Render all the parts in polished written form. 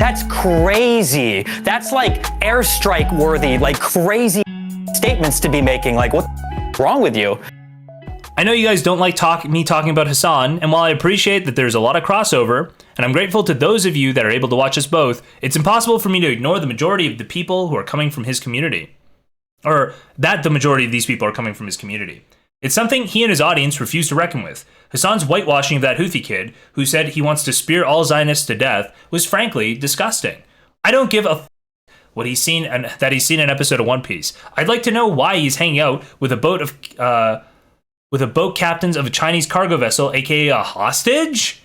That's crazy. That's like airstrike worthy, like crazy statements to be making. Like, what's wrong with you? I know you guys don't like me talking about Hasan, and while I appreciate that there's a lot of crossover, and I'm grateful to those of you that are able to watch us both, it's impossible for me to ignore the majority of the people who are coming from his community. Or that the majority of these people are coming from his community. It's something he and his audience refuse to reckon with. Hasan's whitewashing of that Houthi kid, who said he wants to spear all Zionists to death, was frankly disgusting. I don't give a what he's seen and that he's seen an episode of One Piece. I'd like to know why he's hanging out with a boat captains of a Chinese cargo vessel, aka a hostage?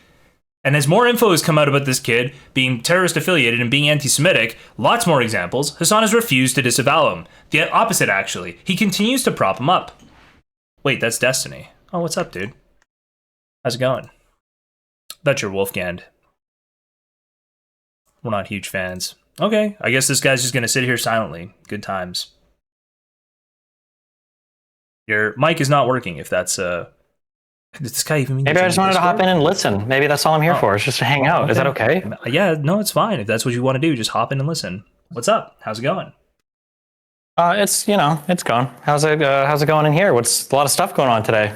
And as more info has come out about this kid being terrorist affiliated and being anti-Semitic, lots more examples, Hasan has refused to disavow him. The opposite, actually. He continues to prop him up. Wait, that's Destiny. Oh, what's up, dude? How's it going? That's your Wolfgang. We're not huge fans. Okay, I guess this guy's just gonna sit here silently. Good times. Your mic is not working, if that's does this guy even mean? Maybe I just wanted to hop in and listen. Maybe that's all I'm here for. Is just to hang out. Is that okay? Yeah, no, it's fine. If that's what you want to do, just hop in and listen. What's up? How's it going? It's going. How's it going in here? What's a lot of stuff going on today?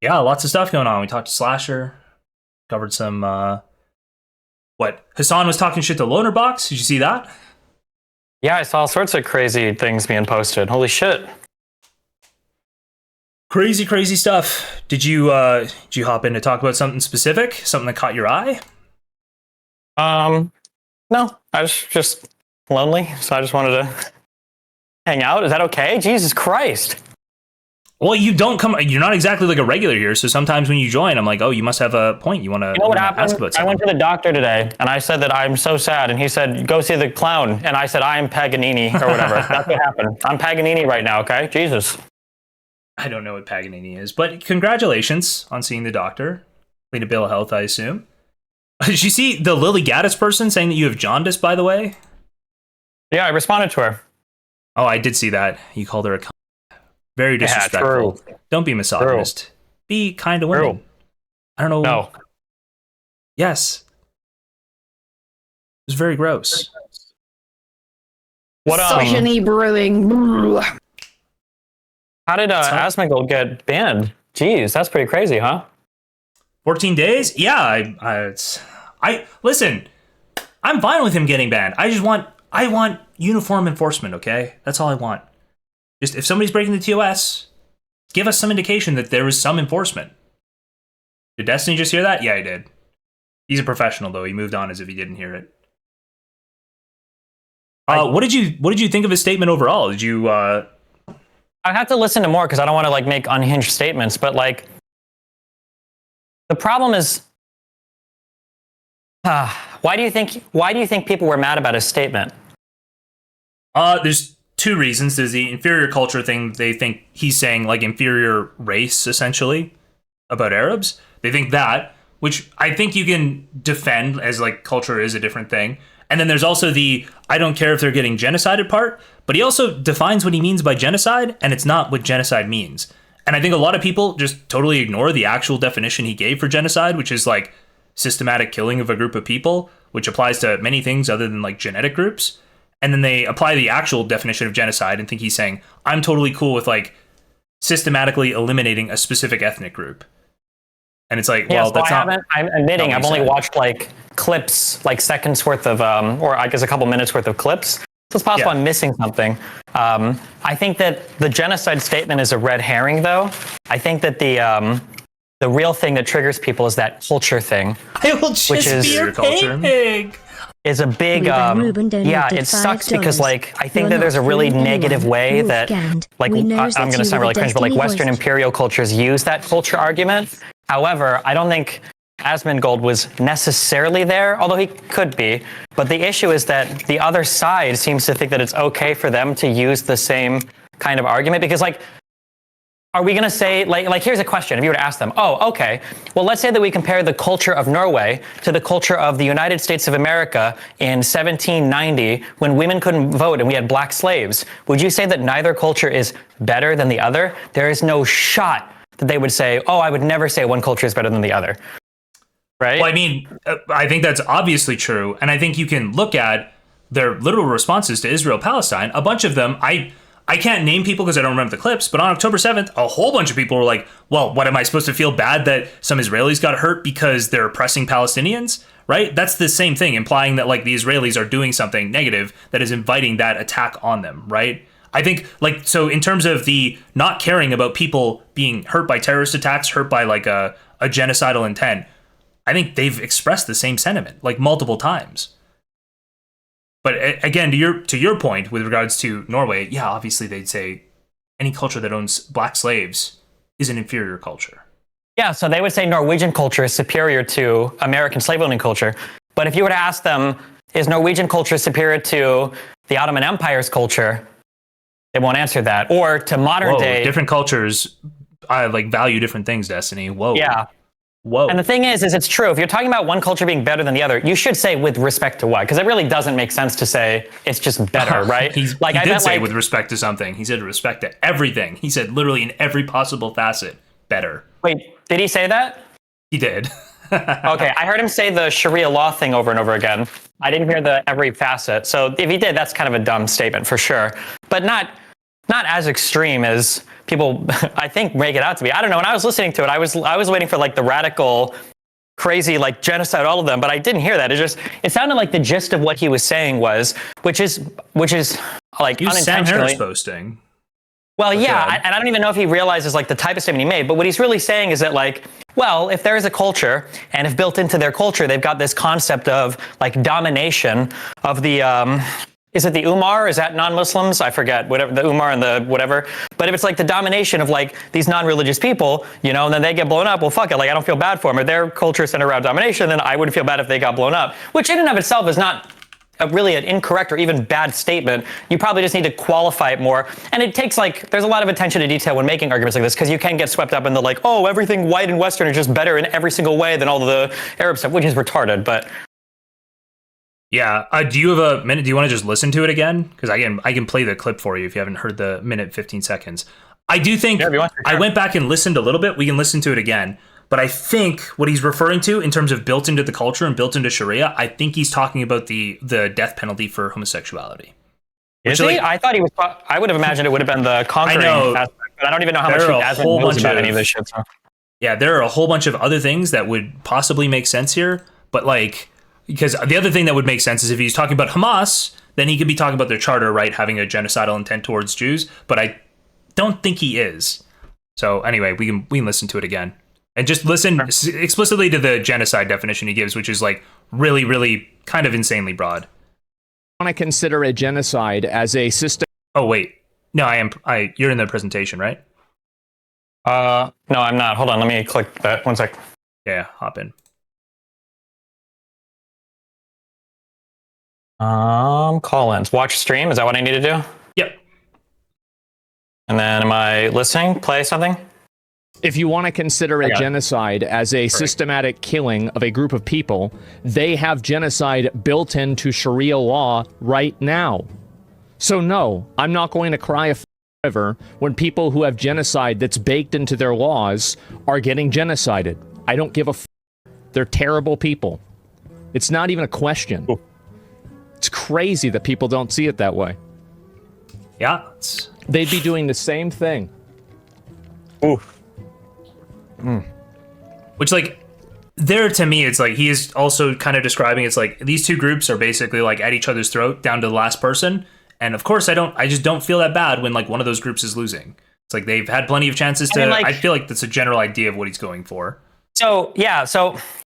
Yeah, lots of stuff going on. We talked to Slasher, covered some Hasan was talking shit to Loner Box. Did you see that? Yeah, I saw all sorts of crazy things being posted. Holy shit. Crazy stuff. Did you hop in to talk about something specific? Something that caught your eye? No, I was just lonely, so I just wanted to hang out. Is that okay? Jesus Christ. Well, you're not exactly like a regular here, so sometimes when you join, I'm like, oh, you must have a point you want to ask about something. I went to the doctor today, and I said that I'm so sad, and he said, go see the clown, and I said, I'm Paganini, or whatever. That's what happened. I'm Paganini right now, okay? Jesus. I don't know what Paganini is, but congratulations on seeing the doctor. Clean a bill of health, I assume. Did you see the Lily Gaddis person saying that you have jaundice, by the way? Yeah, I responded to her. Oh, I did see that. You called her a very disrespectful. Yeah, don't be misogynist. True. Be kind to women. True. I don't know. No. Yes. It was very gross. What misogyny brewing. How did Asmongold get banned? Jeez, that's pretty crazy, huh? 14 days? Yeah, I listen. I'm fine with him getting banned. I want uniform enforcement, okay? That's all I want. Just if somebody's breaking the TOS, give us some indication that there was some enforcement. Did Destiny just hear that? Yeah, he did. He's a professional though. He moved on as if he didn't hear it. What did you think of his statement overall? Did you I have to listen to more because I don't want to make unhinged statements, but the problem is why do you think people were mad about his statement? There's two reasons. There's the inferior culture thing. They think he's saying inferior race, essentially, about Arabs. They think that, which I think you can defend as culture is a different thing. And then there's also the I don't care if they're getting genocided part, but he also defines what he means by genocide, and it's not what genocide means. And I think a lot of people just totally ignore the actual definition he gave for genocide, which is systematic killing of a group of people, which applies to many things other than genetic groups. And then they apply the actual definition of genocide and think he's saying, I'm totally cool with systematically eliminating a specific ethnic group. And it's that's not... I'm admitting I've only watched clips, seconds worth of, or I guess a couple minutes worth of clips. So it's possible I'm missing something. I think that the genocide statement is a red herring, though. I think that the real thing that triggers people is that culture thing. I will just be your pig. Is a big it sucks because I think that there's a really negative way that I'm going to sound really cringe, but Western imperial cultures use that culture argument. However, I don't think Asmongold was necessarily there, although he could be. But the issue is that the other side seems to think that it's okay for them to use the same kind of argument because are we going to say, here's a question. If you were to ask them, oh, okay, well, let's say that we compare the culture of Norway to the culture of the United States of America in 1790 when women couldn't vote and we had black slaves. Would you say that neither culture is better than the other? There is no shot that they would say, oh, I would never say one culture is better than the other. right? Well, I mean, I think that's obviously true. And I think you can look at their literal responses to Israel-Palestine. A bunch of them, I can't name people because I don't remember the clips, but on October 7th, a whole bunch of people were like, well, what, am I supposed to feel bad that some Israelis got hurt because they're oppressing Palestinians? Right? That's the same thing, implying that like the Israelis are doing something negative that is inviting that attack on them, right? I think like, so in terms of the not caring about people being hurt by terrorist attacks, hurt by like a genocidal intent, I think they've expressed the same sentiment like multiple times. But again, to your point with regards to Norway, yeah, obviously they'd say any culture that owns black slaves is an inferior culture. Yeah, so they would say Norwegian culture is superior to American slave owning culture. But if you were to ask them, is Norwegian culture superior to the Ottoman Empire's culture? They won't answer that. Or to modern day. Different cultures like value different things, Destiny. Whoa. Yeah. Whoa. And the thing is it's true. If you're talking about one culture being better than the other, you should say with respect to what? Because it really doesn't make sense to say it's just better, right? He did say with respect to something. He said respect to everything. He said literally in every possible facet, better. Wait, did he say that? He did. Okay, I heard him say the Sharia law thing over and over again. I didn't hear the every facet. So if he did, that's kind of a dumb statement for sure. But not as extreme as people, I think, make it out to be. I don't know. When I was listening to it, I was waiting for like the radical, crazy, like genocide, all of them. But I didn't hear that. It sounded like the gist of what he was saying was, which is like he was Sam unintentionally. Harris posting. Well, yeah, and I don't even know if he realizes like the type of statement he made, but what he's really saying is that like, well, if there is a culture, and if built into their culture, they've got this concept of like domination of the, is it the Umar? Is that non-Muslims? I forget, whatever, the Umar and the whatever. But if it's like the domination of like these non-religious people, you know, and then they get blown up, well, fuck it, like I don't feel bad for them. Or their culture is centered around domination, then I wouldn't feel bad if they got blown up, which in and of itself is not really an incorrect or even bad statement. You probably just need to qualify it more. And it takes like, there's a lot of attention to detail when making arguments like this, because you can get swept up in the like, oh, everything white and Western is just better in every single way than all the Arab stuff, which is retarded, but. Yeah. Do you have a minute? Do you want to just listen to it again? Because again, I can play the clip for you if you haven't heard the minute 15 seconds. I do think I went back and listened a little bit. We can listen to it again. But I think what he's referring to in terms of built into the culture and built into Sharia, I think he's talking about the death penalty for homosexuality. Is he? I thought he was. I would have imagined it would have been the conquering aspect, but I don't even know how much Asmongold knows about any of this shit. So. Yeah, there are a whole bunch of other things that would possibly make sense here, but like, because the other thing that would make sense is if he's talking about Hamas, then he could be talking about their charter, right, having a genocidal intent towards Jews, but I don't think he is. So anyway, we can listen to it again. And just listen explicitly to the genocide definition he gives, which is like really, really kind of insanely broad. I want to consider a genocide as a system. Oh, wait. No, I am. You're in the presentation, right? No, I'm not. Hold on. Let me click that. 1 sec. Yeah, hop in. Call-ins. Watch stream. Is that what I need to do? Yep. And then am I listening? Play something? If you want to consider a genocide as a systematic killing of a group of people, they have genocide built into Sharia law right now. So no, I'm not going to cry a river when people who have genocide that's baked into their laws are getting genocided. I don't give a They're terrible people. It's not even a question. Ooh. It's crazy that people don't see it that way. Yeah. They'd be doing the same thing. Ooh. Which, like, there to me, it's like he is also kind of describing it's like these two groups are basically like at each other's throat down to the last person. And of course, I just don't feel that bad when like one of those groups is losing. It's like they've had plenty of chances to. I feel like that's a general idea of what he's going for. So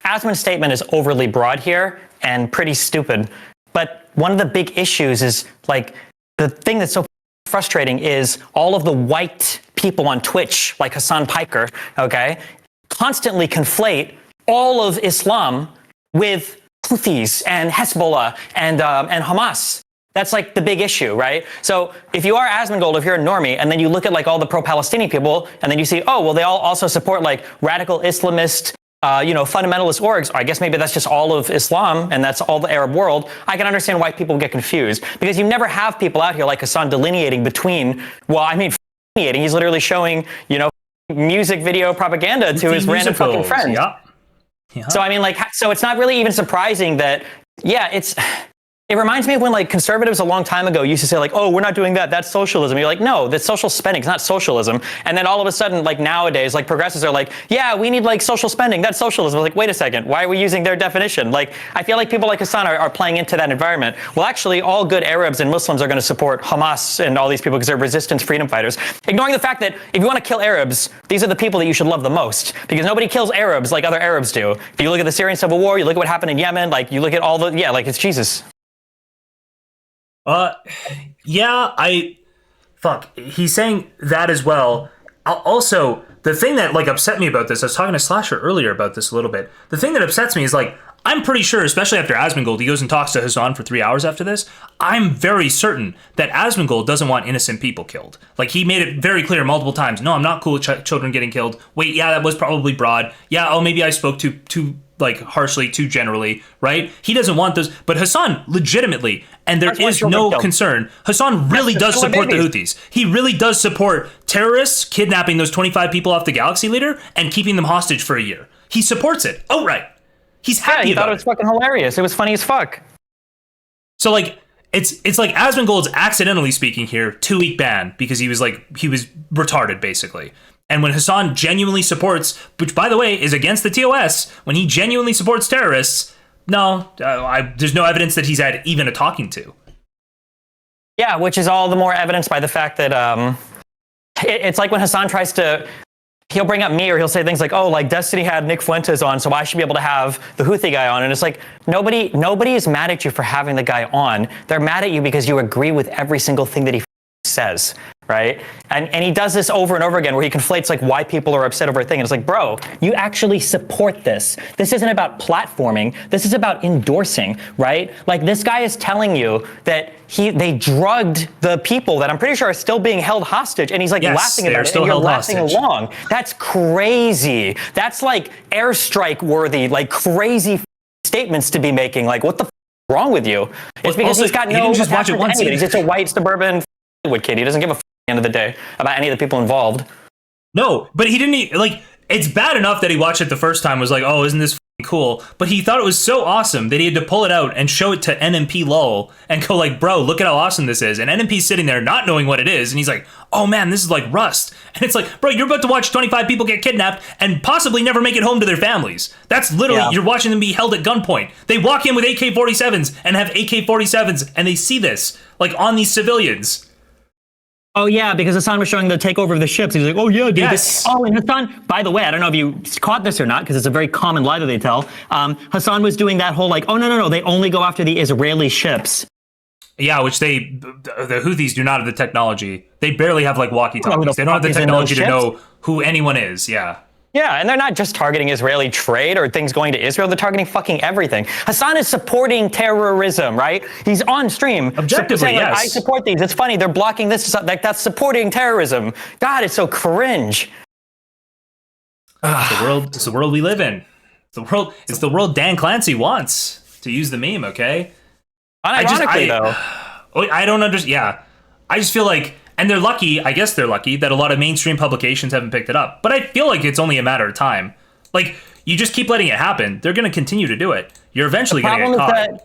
Asmon's statement is overly broad here and pretty stupid. But one of the big issues is like the thing that's so frustrating is all of the white people on Twitch, like Hasan Piker, okay, constantly conflate all of Islam with Houthis and Hezbollah and Hamas. That's like the big issue, right? So if you are Asmongold, if you're a normie, and then you look at like all the pro-Palestinian people, and then you see, oh, well, they all also support like radical Islamist, fundamentalist orgs. I guess maybe that's just all of Islam, and that's all the Arab world. I can understand why people get confused because you never have people out here like Hasan delineating between. Well, I mean, delineating. He's literally showing, music video propaganda to his random fucking friends. Yeah. Yeah. So I mean, like, so it's not really even surprising that, yeah, it reminds me of when like conservatives a long time ago used to say like, oh, we're not doing that. That's socialism. You're like, no, that's social spending. It's not socialism. And then all of a sudden, like nowadays, like progressives are like, yeah, we need like social spending. That's socialism. Like, wait a second. Why are we using their definition? Like, I feel like people like Hasan are playing into that environment. Well, actually, all good Arabs and Muslims are going to support Hamas and all these people because they're resistance freedom fighters. Ignoring the fact that if you want to kill Arabs, these are the people that you should love the most because nobody kills Arabs like other Arabs do. If you look at the Syrian civil war, you look at what happened in Yemen, like you look at all the, yeah, like it's Jesus. He's saying that as well. Also, the thing that like upset me about this, I was talking to Slasher earlier about this a little bit. The thing that upsets me is like, I'm pretty sure, especially after Asmongold, he goes and talks to Hasan for 3 hours after this. I'm very certain that Asmongold doesn't want innocent people killed. Like, he made it very clear multiple times. No, I'm not cool with children getting killed. Wait, yeah, that was probably broad. Yeah, oh, maybe I spoke too like harshly, too generally, right? He doesn't want those. But Hasan, legitimately, and there is no concern, Hasan really does support the Houthis. He really does support terrorists kidnapping those 25 people off the Galaxy Leader and keeping them hostage for a year. He supports it outright. He's happy he about thought it was fucking hilarious. It was funny as fuck. So like, it's like Asmongold's accidentally speaking here, 2-week ban because he was retarded basically. And when Hasan genuinely supports, which by the way is against the TOS, when he genuinely supports terrorists, no, there's no evidence that he's had even a talking to. Yeah, which is all the more evidenced by the fact that it's like when Hasan tries to, he'll bring up me or he'll say things like, oh, like Destiny had Nick Fuentes on, so I should be able to have the Houthi guy on. And it's like, nobody is mad at you for having the guy on. They're mad at you because you agree with every single thing that he says, right? And he does this over and over again where he conflates like why people are upset over a thing. And it's like, bro, you actually support this. This isn't about platforming. This is about endorsing, right? Like this guy is telling you that they drugged the people that I'm pretty sure are still being held hostage. And he's like laughing about it and you're laughing along. That's crazy. That's like airstrike worthy, like crazy statements to be making. Like what the f- wrong with you? It's because he's got no attachment to anybody. He's just a white suburban Hollywood kid. He doesn't give a f- at the end of the day about any of the people involved. No, but he didn't like. It's bad enough that he watched it the first time, was like, oh, isn't this cool? But he thought it was so awesome that he had to pull it out and show it to NMP LOL and go like, bro, look at how awesome this is. And NMP's sitting there not knowing what it is, and he's like, oh man, this is like Rust. And it's like, bro, you're about to watch 25 people get kidnapped and possibly never make it home to their families. That's literally, you're watching them be held at gunpoint. They walk in with AK-47s and have AK-47s, and they see this like on these civilians. Oh, yeah, because Hasan was showing the takeover of the ships. He's like, oh, yeah, dude. Yes. Oh, and Hasan, by the way, I don't know if you caught this or not, because it's a very common lie that they tell. Hasan was doing that whole like, oh, no, they only go after the Israeli ships. Yeah, which the Houthis do not have the technology. They barely have like walkie-talkies. They don't have the technology to know who anyone is, yeah. Yeah, and they're not just targeting Israeli trade or things going to Israel. They're targeting fucking everything. Hasan is supporting terrorism, right? He's on stream. Objectively, saying, like, yes. I support these. It's funny. They're blocking this. Like, that's supporting terrorism. God, it's so cringe. It's the world we live in. It's the world Dan Clancy wants, to use the meme, okay? Unironically, though. I don't understand. Yeah. I just feel like, and they're lucky, I guess they're lucky, that a lot of mainstream publications haven't picked it up. But I feel like it's only a matter of time. Like, you just keep letting it happen. They're going to continue to do it. You're eventually going to get caught. The problem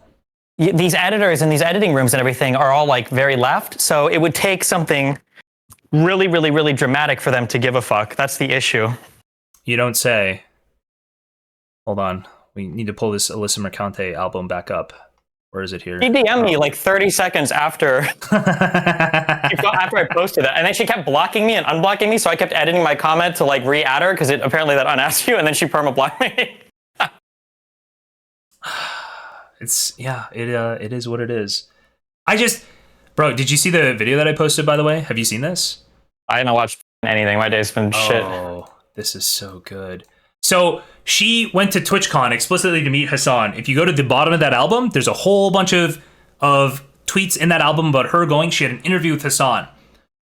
is that these editors and these editing rooms and everything are all, like, very left. So it would take something really, really, really dramatic for them to give a fuck. That's the issue. You don't say. Hold on. We need to pull this Alyssa Mercante album back up. Where is it here? She DM'd me like 30 seconds after after I posted that. And then she kept blocking me and unblocking me, so I kept editing my comment to like re-add her, because apparently that unasked you, and then she perma-blocked me. It is what it is. Bro, did you see the video that I posted, by the way? Have you seen this? I didn't watch anything. My day's been shit. Oh, this is so good. So she went to TwitchCon explicitly to meet Hasan. If you go to the bottom of that album, there's a whole bunch of tweets in that album about her going. She had an interview with Hasan.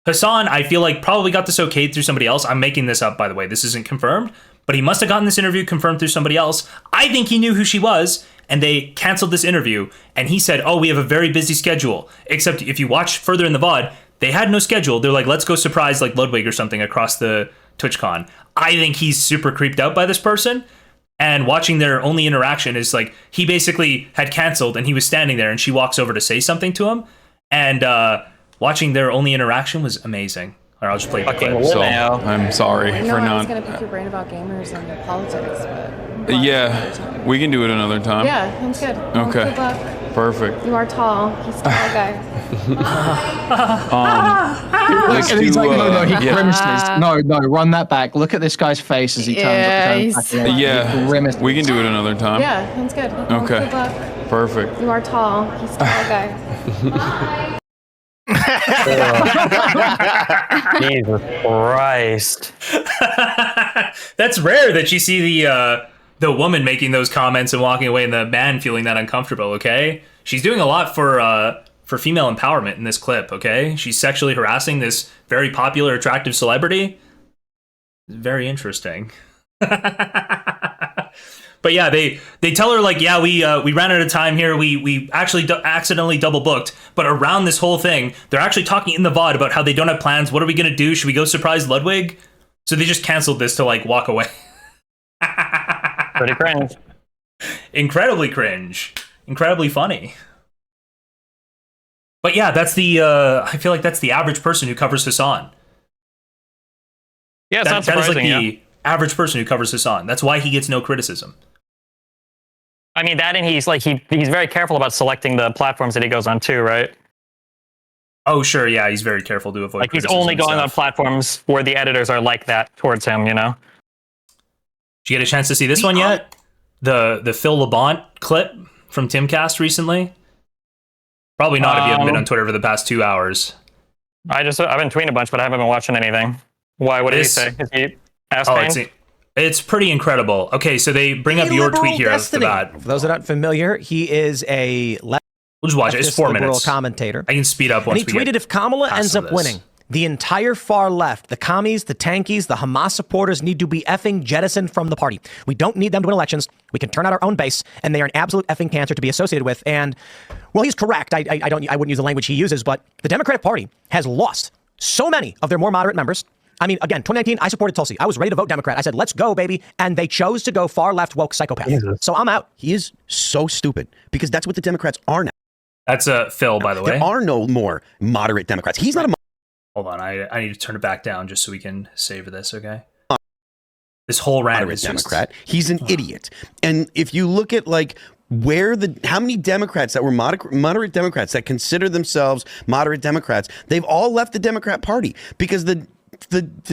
Hasan, I feel like, probably got this okayed through somebody else. I'm making this up, by the way. This isn't confirmed. But he must have gotten this interview confirmed through somebody else. I think he knew who she was, and they canceled this interview. And he said, oh, we have a very busy schedule. Except if you watch further in the VOD, they had no schedule. They're like, let's go surprise like Ludwig or something across the TwitchCon. I think he's super creeped out by this person, And watching their only interaction is like, he basically had canceled and he was standing there and she walks over to say something to him. And watching their only interaction was amazing. Or I'll just play the clip. So, I'm sorry for I not... was going to pick your brain about gamers and politics, but... Yeah, we can do it another time. Yeah, sounds good. Okay. Good luck. Perfect. You are tall. He's a tall guy. He's like, no, he grimaces. No, run that back. Look at this guy's face as he turns back. Yeah, we can do it another time. Yeah, sounds good. Okay. Good luck. Perfect. You are tall. He's a tall guy. Jesus Christ. That's rare that you see the woman making those comments and walking away and the man feeling that uncomfortable, okay? She's doing a lot for female empowerment in this clip, okay? She's sexually harassing this very popular, attractive celebrity. Very interesting. But yeah, they tell her like, yeah, we ran out of time here. We actually accidentally double booked. But around this whole thing, they're actually talking in the VOD about how they don't have plans. What are we gonna do? Should we go surprise Ludwig? So they just canceled this to like walk away. Pretty cringe. Incredibly cringe. Incredibly funny. But yeah, that's the I feel like that's the average person who covers Hasan. Yeah, it's not surprising. That is like the average person who covers Hasan. That's why he gets no criticism. I mean, that, and he's like he's very careful about selecting the platforms that he goes on too, right? Oh, sure, yeah, he's very careful to avoid like he's only going on platforms where the editors are like that towards him, you know? Did you get a chance to see this one yet? The Phil Labonte clip from Timcast recently? Probably not if you haven't been on Twitter for the past 2 hours. I've been tweeting a bunch, but I haven't been watching anything. Why? What did he say? Is he ass pain? It's pretty incredible. Okay, so they bring up your tweet here off the bat. For those that aren't familiar, he is a we'll just watch it. It's 4 minutes. Commentator. I can speed up once and he tweeted, if Kamala ends up winning, the entire far left, the commies, the tankies, the Hamas supporters need to be effing jettisoned from the party. We don't need them to win elections. We can turn out our own base, and they are an absolute effing cancer to be associated with. And, well, he's correct. I wouldn't use the language he uses, but the Democratic Party has lost so many of their more moderate members. I mean, again, 2019, I supported Tulsi. I was ready to vote Democrat. I said, let's go, baby. And they chose to go far left woke psychopath. Jesus. So I'm out. He is so stupid because that's what the Democrats are now. That's Phil, by the way. There are no more moderate Democrats. He's not a... Hold on. I need to turn it back down just so we can savor this, okay? This whole rant is Democrat. He's an idiot. And if you look at like how many Democrats that were moderate Democrats that consider themselves moderate Democrats, they've all left the Democrat Party because the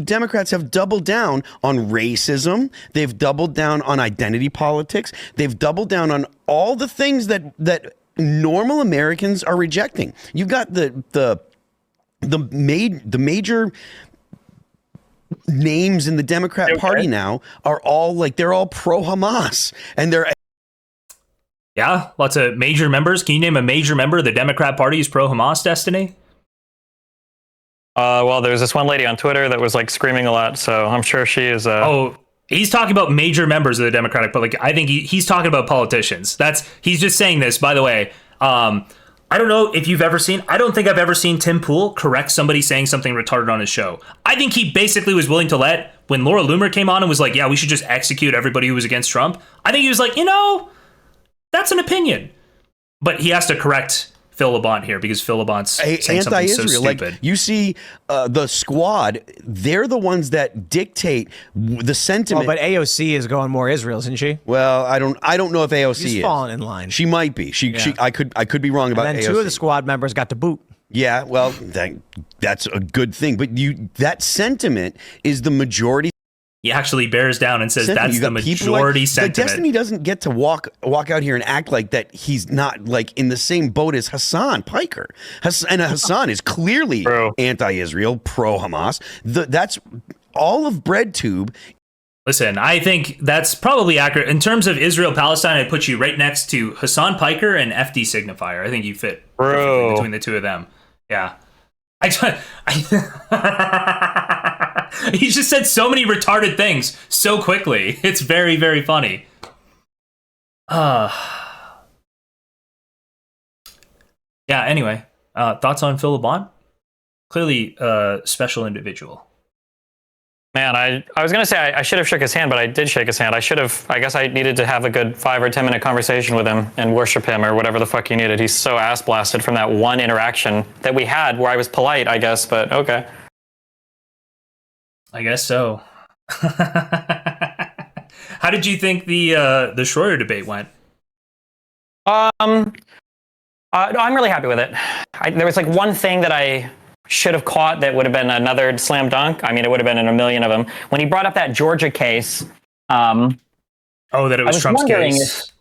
Democrats have doubled down on racism. They've doubled down on identity politics. They've doubled down on all the things that normal Americans are rejecting. You've got the major names in the Democrat Party now are all like, they're all pro-Hamas, and they're... Yeah, lots of major members. Can you name a major member of the Democrat Party who's pro-Hamas, Destiny? Well, there's this one lady on Twitter that was like screaming a lot, so I'm sure she is. Oh, he's talking about major members of the Democratic, but like I think he's talking about politicians. He's just saying this, by the way. I don't know if you've ever seen. I don't think I've ever seen Tim Pool correct somebody saying something retarded on his show. I think he basically was willing to let when Laura Loomer came on and was like, "Yeah, we should just execute everybody who was against Trump." I think he was like, that's an opinion, but he has to correct Phil Labonte here because Phil Labonte's saying something so stupid. Like you see, the squad, they're the ones that dictate the sentiment. Well, but AOC is going more Israel, isn't she? Well, I don't know if AOC She's is falling in line. She might be. I could be wrong about AOC. And then 2 of the squad members got to boot. Yeah, well, that's a good thing. But that sentiment is the majority. He actually bears down and says that's the majority sentiment. Destiny doesn't get to walk out here and act like that he's not like in the same boat as Hasan Piker. And Hasan is clearly anti-Israel, pro-Hamas. That's all of BreadTube. Listen, I think that's probably accurate. In terms of Israel-Palestine, I'd put you right next to Hasan Piker and FD Signifier. I think you fit perfectly between the two of them. Yeah. He just said so many retarded things so quickly. It's very, very funny. Yeah, anyway. Thoughts on Phil Labonte? Clearly a special individual. Man, I was going to say I should have shook his hand, but I did shake his hand. I guess I needed to have a good 5 or 10 minute conversation with him and worship him or whatever the fuck he needed. He's so ass blasted from that one interaction that we had where I was polite, I guess, but okay. I guess so. How did you think the Schroeder debate went? I'm really happy with it. There was like one thing that I should have caught that would have been another slam dunk. I mean, it would have been in a million of them. When he brought up that Georgia case. That it was Trump's case.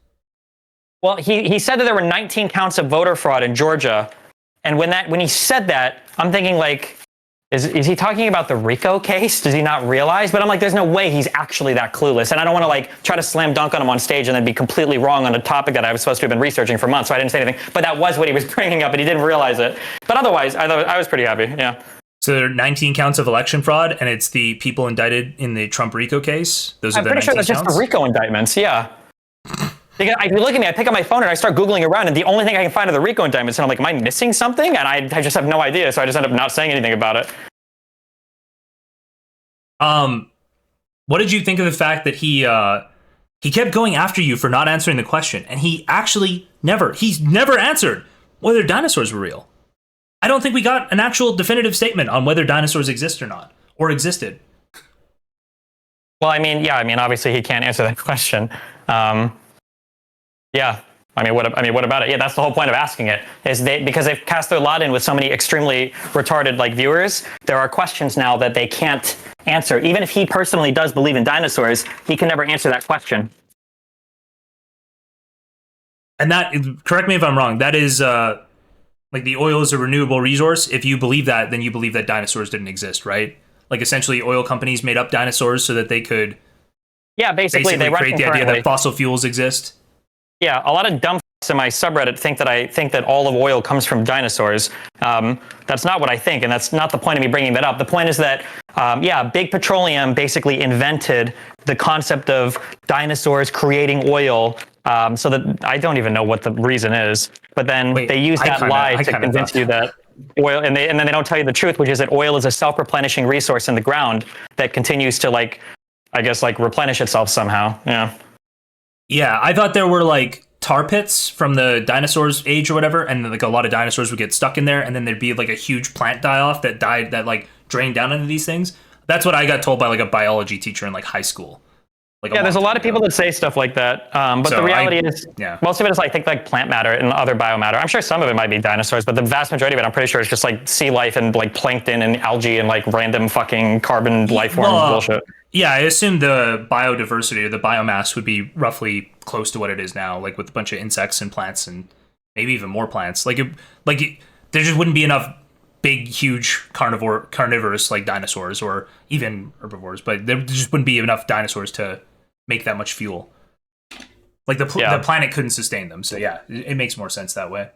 Well, he said that there were 19 counts of voter fraud in Georgia. And when he said that, I'm thinking like, is he talking about the RICO case? Does he not realize? But I'm like, there's no way he's actually that clueless. And I don't want to like try to slam dunk on him on stage and then be completely wrong on a topic that I was supposed to have been researching for months. So I didn't say anything. But that was what he was bringing up, and he didn't realize it. But otherwise, I was pretty happy. Yeah. So there are 19 counts of election fraud, and it's the people indicted in the Trump RICO case. Those are the 19 counts? I'm pretty sure that's just the RICO indictments. Yeah. Because if you look at me, I pick up my phone and I start Googling around, and the only thing I can find are the RICO indictments. And I'm like, am I missing something? And I just have no idea. So I just end up not saying anything about it. What did you think of the fact that he kept going after you for not answering the question, and he's never answered whether dinosaurs were real? I don't think we got an actual definitive statement on whether dinosaurs exist or not, or existed. Well, I mean, obviously he can't answer that question. Yeah. What about it? Yeah, that's the whole point of asking it. Because they've cast their lot in with so many extremely retarded like viewers, there are questions now that they can't answer. Even if he personally does believe in dinosaurs, he can never answer that question. And that, correct me if I'm wrong, that is like the oil is a renewable resource. If you believe that, then you believe that dinosaurs didn't exist, right? Like essentially oil companies made up dinosaurs so that they could basically they create the idea that fossil fuels exist. Yeah, a lot of dumb f***s in my subreddit think that all of oil comes from dinosaurs. That's not what I think, and that's not the point of me bringing that up. The point is that, Big Petroleum basically invented the concept of dinosaurs creating oil, so that I don't even know what the reason is. But then they use that lie to convince you that oil, and then they don't tell you the truth, which is that oil is a self-replenishing resource in the ground that continues to replenish itself somehow. Yeah. Yeah, I thought there were like tar pits from the dinosaurs age or whatever, and like a lot of dinosaurs would get stuck in there, and then there'd be like a huge plant die-off that drained down into these things. That's what I got told by like a biology teacher in like high school. There's a lot of people that say stuff like that, but the reality is, most of it is like plant matter and other biomatter. I'm sure some of it might be dinosaurs, but the vast majority of it, I'm pretty sure, is just like sea life and like plankton and algae and like random fucking carbon life form bullshit. Yeah, I assume the biodiversity or the biomass would be roughly close to what it is now, like with a bunch of insects and plants and maybe even more plants. There just wouldn't be enough big, huge carnivores like dinosaurs or even herbivores, but there just wouldn't be enough dinosaurs to make that much fuel. Like the planet couldn't sustain them. So yeah, it makes more sense that way.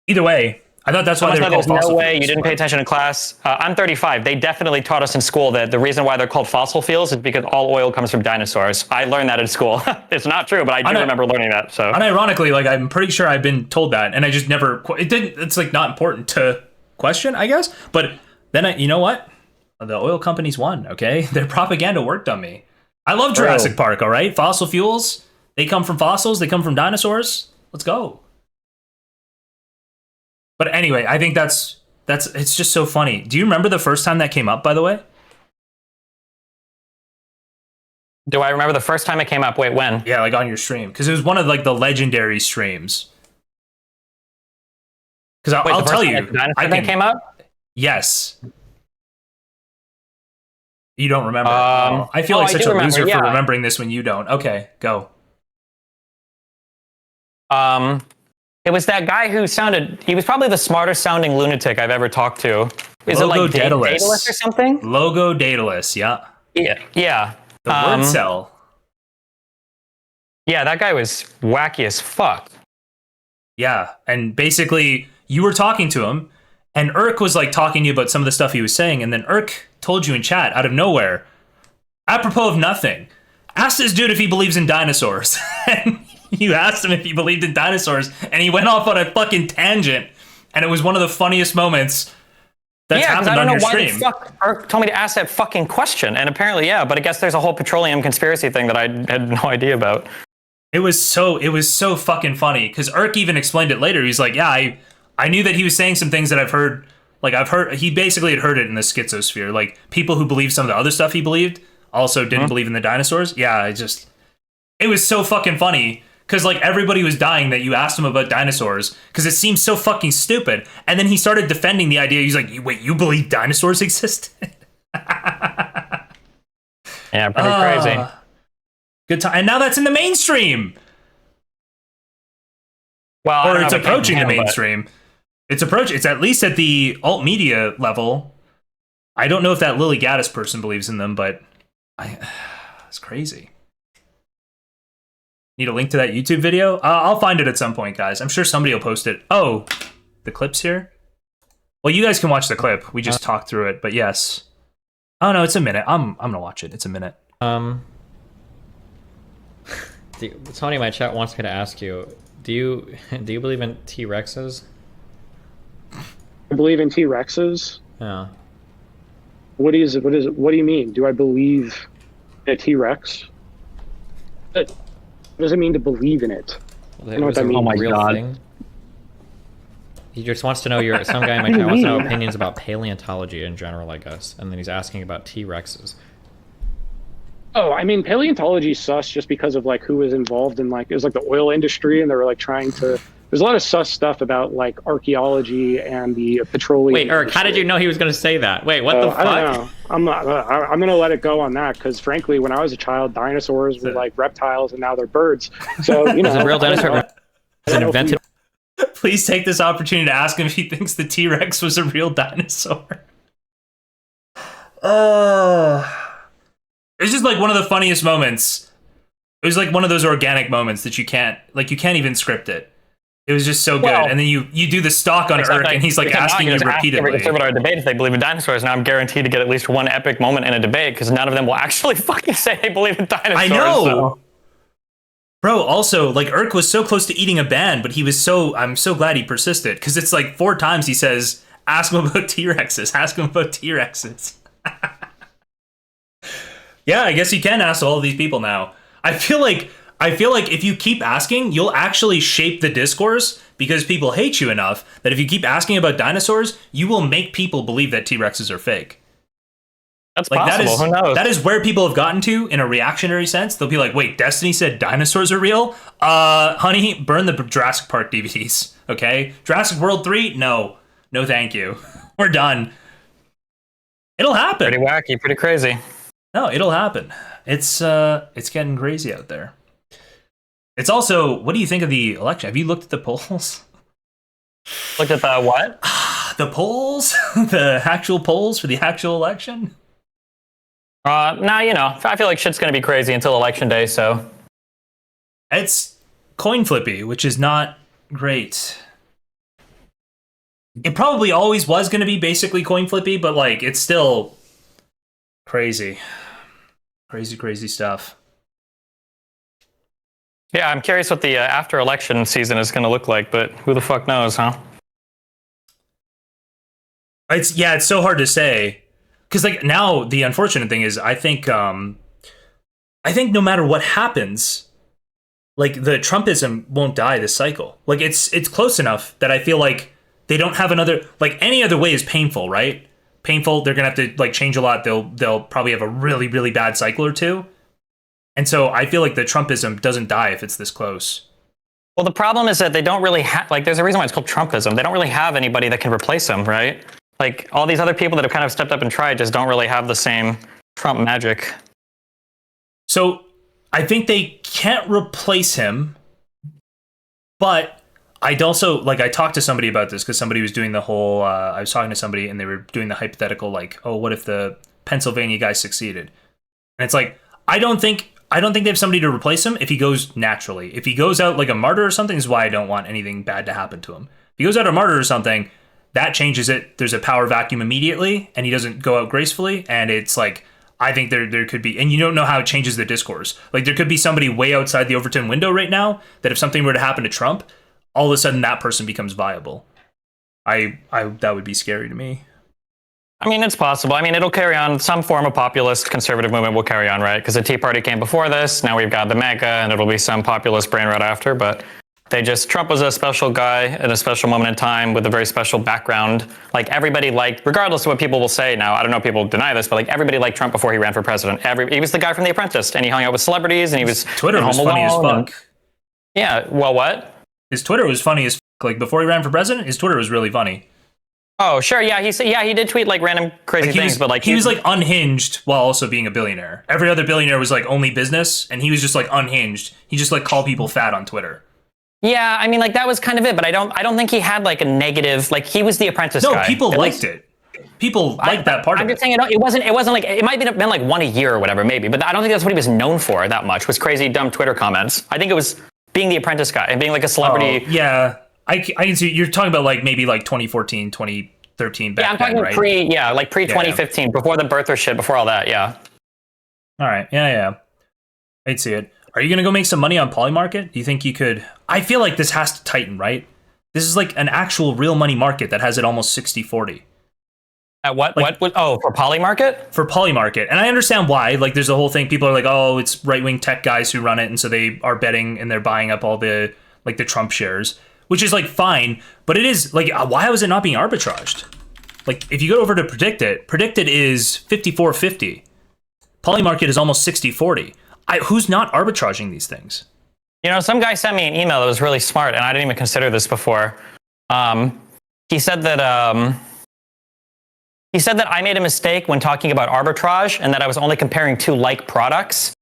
Either way, I thought that's why they were called fossil fuels. No way you didn't pay attention in class. I'm 35. They definitely taught us in school that the reason why they're called fossil fuels is because all oil comes from dinosaurs. I learned that in school. It's not true, but I do remember learning that. So, unironically, like I'm pretty sure I've been told that, and I just never. It's like not important to question, I guess. But then you know what? The oil companies won. Okay, their propaganda worked on me. I love Jurassic Park. All right, fossil fuels. They come from fossils. They come from dinosaurs. Let's go. But anyway, I think that's it's just so funny. Do you remember the first time that came up, by the way? Do I remember the first time it came up? Wait, when? Yeah, like on your stream. Because it was one of like the legendary streams. Because I'll tell you. That came up? Yes. You don't remember. I feel like such a loser for remembering this when you don't. Okay, go. It was that guy who he was probably the smartest sounding lunatic I've ever talked to. Is it like Daedalus or something? Logo Daedalus, yeah. Yeah. The word cell. Yeah, that guy was wacky as fuck. Yeah, and basically you were talking to him, and Urk was like talking to you about some of the stuff he was saying, and then Urk told you in chat out of nowhere, apropos of nothing, ask this dude if he believes in dinosaurs. And you asked him if he believed in dinosaurs, and he went off on a fucking tangent, and it was one of the funniest moments That's yeah, because happened I don't on know your why stream. the fuck Irk told me to ask that fucking question. And apparently, yeah, but I guess there's a whole petroleum conspiracy thing that I had no idea about. It was so fucking funny because Irk even explained it later. He's like, yeah, I knew that he was saying some things that I've heard. Like he basically had heard it in the schizosphere. Like people who believe some of the other stuff he believed also didn't believe in the dinosaurs. Yeah, it was so fucking funny because like everybody was dying that you asked him about dinosaurs because it seemed so fucking stupid. And then he started defending the idea. He's like, wait, you believe dinosaurs existed? Yeah, pretty crazy. Good time. And now that's in the mainstream. Well, Or it's approaching the mainstream. It's at least at the alt media level. I don't know if that Lily Gaddis person believes in them, but it's crazy. Need a link to that YouTube video? I'll find it at some point, guys. I'm sure somebody will post it. Oh, the clip's here? Well, you guys can watch the clip. We just talked through it, but yes. Oh, no, it's a minute. I'm going to watch it. It's a minute. Tony in my chat wants me to ask you, do you believe in T-Rexes? I believe in T-Rexes? Yeah. What do you mean? Do I believe in a T-Rex? What does it mean to believe in it? I know what that means. Oh my God. Thing? He just wants to know some guy in my chat wants to know opinions about paleontology in general, I guess. And then he's asking about T-Rexes. Oh, I mean, paleontology sus just because of like who was involved in like, it was like the oil industry and they were like trying to, there's a lot of sus stuff about like archaeology and the petroleum. Wait, Eric, how did you know he was going to say that? Wait, what the fuck? I don't know. I'm going to let it go on that because frankly, when I was a child, dinosaurs were like reptiles and now they're birds. So, you know. Is a real dinosaur invented? Please take this opportunity to ask him if he thinks the T-Rex was a real dinosaur. It's just like one of the funniest moments. It was like one of those organic moments that you can't even script it. It was just so good. And then you do the stock on Irk, and he's like asking you repeatedly. Every our debate if they believe in dinosaurs. Now I'm guaranteed to get at least one epic moment in a debate because none of them will actually fucking say they believe in dinosaurs. I know. So. Bro, also, like, Irk was so close to eating a ban, but I'm so glad he persisted, because it's like 4 times he says, ask him about T-Rexes, ask him about T-Rexes. Yeah, I guess you can ask all of these people now. I feel like if you keep asking, you'll actually shape the discourse, because people hate you enough that if you keep asking about dinosaurs, you will make people believe that T-Rexes are fake. That's like possible. Who knows? That is where people have gotten to in a reactionary sense. They'll be like, wait, Destiny said dinosaurs are real? Honey, burn the Jurassic Park DVDs, okay? Jurassic World 3? No. No, thank you. We're done. It'll happen. Pretty wacky, pretty crazy. No, it'll happen. It's getting crazy out there. It's also, what do you think of the election? Have you looked at the polls? Looked at the what? The polls? The actual polls for the actual election? Nah, you know, I feel like shit's gonna be crazy until election day, so. It's coin flippy, which is not great. It probably always was gonna be basically coin flippy, but like, it's still crazy. Crazy stuff. Yeah, I'm curious what the after election season is gonna look like, but who the fuck knows, huh? It's so hard to say. Because like now the unfortunate thing is I think no matter what happens, like the Trumpism won't die this cycle. Like it's close enough that I feel like they don't have another, like any other way is painful, right? Painful, they're gonna have to like change a lot. They'll probably have a really, really bad cycle or two. And so I feel like the Trumpism doesn't die if it's this close. Well, the problem is that they don't really have, like, there's a reason why it's called Trumpism. They don't really have anybody that can replace them, right? Like, all these other people that have kind of stepped up and tried just don't really have the same Trump magic. So I think they can't replace him, but I'd also, like, I talked to somebody about this because somebody was doing the whole, I was talking to somebody and they were doing the hypothetical, like, oh, what if the Pennsylvania guy succeeded? And it's like, I don't think they have somebody to replace him if he goes naturally. If he goes out like a martyr or something, is why I don't want anything bad to happen to him. If he goes out a martyr or something, that changes it. There's a power vacuum immediately, and he doesn't go out gracefully. And it's like, I think there could be, and you don't know how it changes the discourse. Like there could be somebody way outside the Overton window right now that if something were to happen to Trump, all of a sudden that person becomes viable. That would be scary to me. I mean, it's possible. I mean, it'll carry on. Some form of populist conservative movement will carry on, right? Because the Tea Party came before this. Now we've got the MAGA, and it'll be some populist brain right after. But Trump was a special guy at a special moment in time with a very special background. Like everybody liked, regardless of what people will say now, I don't know if people deny this, but like everybody liked Trump before he ran for president. He was the guy from The Apprentice, and he hung out with celebrities, and he was Twitter was funny as fuck. Yeah, well, what? His Twitter was funny as fuck. Like before he ran for president, his Twitter was really funny. Oh, sure. Yeah, he did tweet like random crazy things, but like he was like unhinged while also being a billionaire. Every other billionaire was like only business, and he was just like unhinged. He just like called people fat on Twitter. Yeah, I mean, like that was kind of it, but I don't think he had like a negative. Like he was the Apprentice guy. No, people liked it. People liked that part. I'm just saying it wasn't like it might have been like one a year or whatever, maybe, but I don't think that's what he was known for that much. Was crazy dumb Twitter comments. I think it was being the Apprentice guy and being like a celebrity. Oh, yeah. I can see you're talking about like maybe like 2014, 2013 back I'm talking then, right? pre 2015, before the birther shit, before all that, yeah. All right, yeah. I'd see it. Are you going to go make some money on Polymarket? Do you think you could? I feel like this has to tighten, right? This is like an actual real money market that has it almost 60-40. At what? Like, what? Oh, for Polymarket? For Polymarket. And I understand why. Like, there's a whole thing. People are like, oh, it's right-wing tech guys who run it, and so they are betting and they're buying up all the Trump shares. Which is like fine, but it is like, why was it not being arbitraged? Like if you go over to Predicted is 54.50. Polymarket is almost 60-40. Who's not arbitraging these things? You know, some guy sent me an email that was really smart, and I didn't even consider this before. He said that I made a mistake when talking about arbitrage, and that I was only comparing two like products,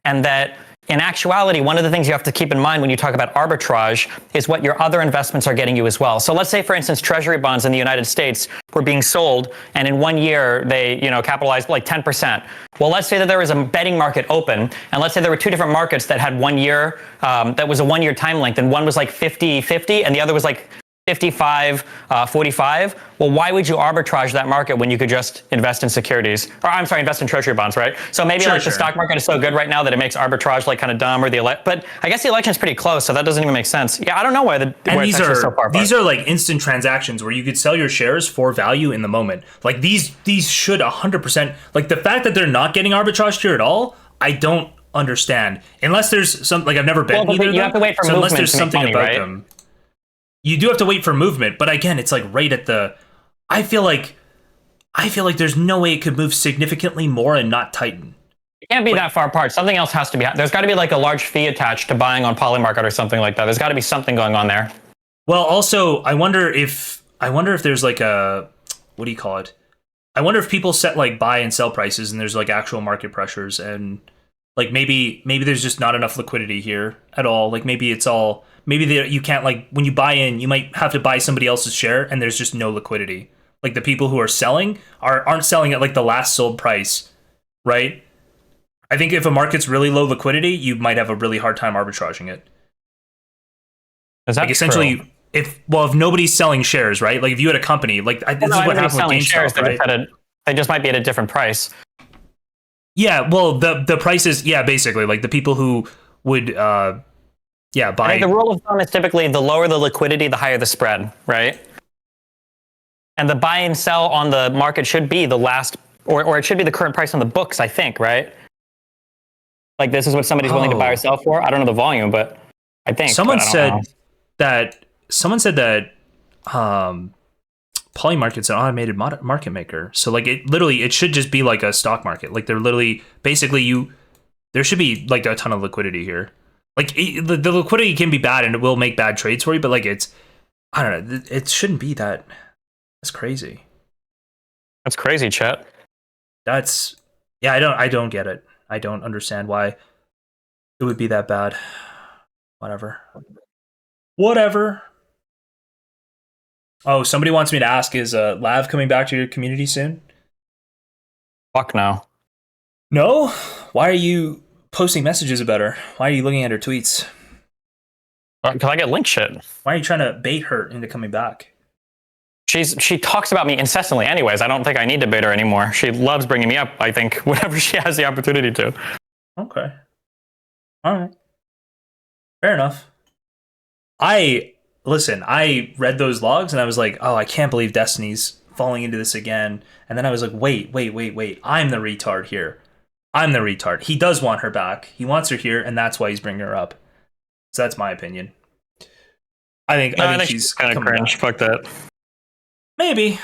and that in actuality, one of the things you have to keep in mind when you talk about arbitrage is what your other investments are getting you as well. So let's say, for instance, treasury bonds in the United States were being sold, and in 1 year they, capitalized like 10%. Well, let's say that there was a betting market open, and let's say there were two different markets that had 1 year, that was a 1 year time length, and one was like 50-50, and the other was like 55-45. Well, why would you arbitrage that market when you could just invest in securities? Or I'm sorry, invest in treasury bonds, right? So maybe the stock market is so good right now that it makes arbitrage like kind of dumb, or but I guess the election's pretty close, so that doesn't even make sense. Yeah, I don't know why these are so far apart. These are like instant transactions where you could sell your shares for value in the moment. Like these should 100%, like the fact that they're not getting arbitraged here at all, I don't understand. Unless there's some, like I've never been either. You have to wait for movement, unless there's something money, about right? them. You do have to wait for movement, but again, it's like right at the. I feel like there's no way it could move significantly more and not tighten. It can't be that far apart. Something else has to be. There's got to be like a large fee attached to buying on Polymarket or something like that. There's got to be something going on there. Well, also, I wonder if there's like a, what do you call it? I wonder if people set like buy and sell prices and there's like actual market pressures, and like maybe there's just not enough liquidity here at all. Like maybe it's all. Maybe you can't, like, when you buy in, you might have to buy somebody else's share, and there's just no liquidity. Like, the people who are selling aren't selling at, like, the last sold price, right? I think if a market's really low liquidity, you might have a really hard time arbitraging it. Is that like, essentially, true? if nobody's selling shares, right? Like, if you had a company, like, this is what happened with GameStop, right? They just might be at a different price. Yeah, well, the prices, yeah, basically, like, the people who would... Yeah, buy. The rule of thumb is typically the lower the liquidity, the higher the spread, right? And the buy and sell on the market should be the last, or it should be the current price on the books, I think, right? Like this is what somebody's willing to buy or sell for. I don't know the volume, but I think someone said that Polymarket's an automated market maker. So like it should just be like a stock market. Like they're literally basically there should be like a ton of liquidity here. Like the liquidity can be bad and it will make bad trades for you, but like I don't know, it shouldn't be that. That's crazy. That's crazy, chat. I don't get it. I don't understand why it would be that bad. Whatever. Oh, somebody wants me to ask, is Lav coming back to your community soon? Fuck no. No? Why are you posting messages about her? Why are you looking at her tweets? Because I get link shit. Why are you trying to bait her into coming back? She talks about me incessantly anyways. I don't think I need to bait her anymore. She loves bringing me up, I think, whenever she has the opportunity to. Okay. All right. Fair enough. I read those logs and I was like, oh, I can't believe Destiny's falling into this again. And then I was like, wait. I'm the retard here. I'm the retard. He does want her back. He wants her here, and that's why he's bringing her up. So that's my opinion. I think she's kind of cringe. Fuck that. Maybe.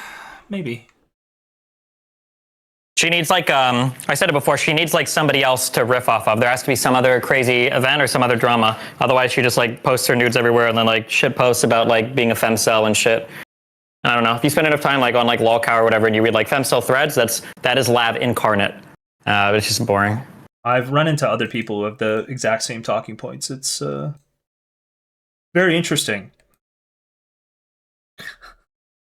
She needs like I said it before. She needs like somebody else to riff off of. There has to be some other crazy event or some other drama. Otherwise, she just like posts her nudes everywhere and then like shit posts about like being a femcel and shit. I don't know. If you spend enough time like on like lolcow or whatever, and you read like femcel threads, that is Lav incarnate. It's just boring. I've run into other people who have the exact same talking points. It's very interesting.